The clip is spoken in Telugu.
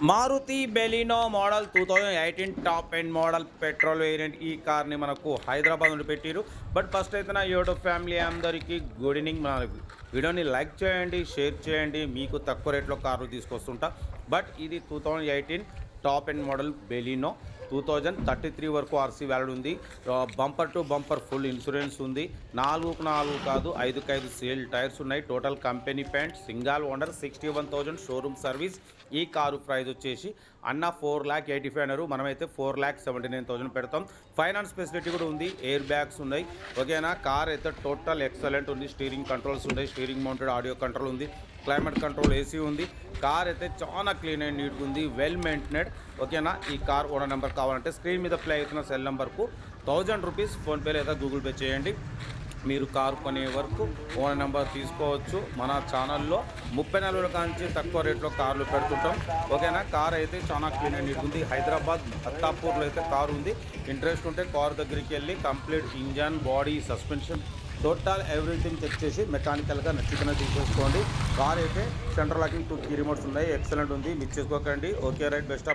Maruti Baleno model 2018 top end model petrol variant ఈ కార్ని మనకు హైదరాబాద్ నుండి పెట్టిరు. బట్ ఫస్ట్ అయితే నా యూట్యూబ్ ఫ్యామిలీ అందరికీ గుడ్ ఈవినింగ్. మన వీడియోని లైక్ చేయండి, షేర్ చేయండి. మీకు తక్కువ రేట్లో కార్లు తీసుకొస్తుంటా. బట్ ఇది 2018 టాప్ ఎండ్ మోడల్ బెలినో 2033 వరకు ఆర్సీ వ్యాలిడ్ ఉంది. Bumper to bumper full insurance ఉంది. 4 కాదు 5 సేల్ టైర్స్ ఉన్నాయి. Total company paint, single owner, 61,000 showroom service. ఈ కారు ప్రైస్ వచ్చేసి అన్న 4,85,000 అన్నారు. మనమైతే 4,79,000 పెడతాం. ఫైనాన్స్ ఫెసిలిటీ కూడా ఉంది. ఎయిర్ బ్యాగ్స్ ఉన్నాయి. ఓకేనా. కార్ అయితే టోటల్ ఎక్సలెంట్ ఉంది. స్టీరింగ్ కంట్రోల్స్ ఉన్నాయి. స్టీరింగ్ మౌంటెడ్ ఆడియో కంట్రోల్ ఉంది. క్లైమేట్ కంట్రోల్ ఏసీ ఉంది. కార్ అయితే చాలా క్లీన్ అండ్ నీట్గా ఉంది. వెల్ మెయింటైనెడ్. ఓకేనా. ఈ కార్ ఓనర్ నెంబర్ కావాలంటే స్క్రీన్ మీద ప్లే అవుతున్న సెల్ నెంబర్కు 1000 రూపీస్ ఫోన్పే లేదా గూగుల్ పే చేయండి. మీరు కారు కొనే వరకు ఓనర్ నెంబర్ తీసుకోవచ్చు. మన ఛానల్లో 34 కాంచి తక్కువ రేట్లో కార్లు పెడుతుంటాం. ఓకేనా. కార్ అయితే చాలా క్లీన్ అండ్ నీట్ ఉంది. హైదరాబాద్ అత్తాపూర్లో అయితే కారు ఉంది. ఇంట్రెస్ట్ ఉంటే కారు దగ్గరికి వెళ్ళి complete engine, body, suspension, total everything check చేసి మెకానికల్గా నచ్చితేనే తీసేసుకోండి. కార్ అయితే సెంట్రల్ లాకింగ్ 2 కీ రిమోట్స్ ఉన్నాయి. ఎక్సలెంట్ ఉంది. మిస్ చేసుకోకండి. Okay right. Best of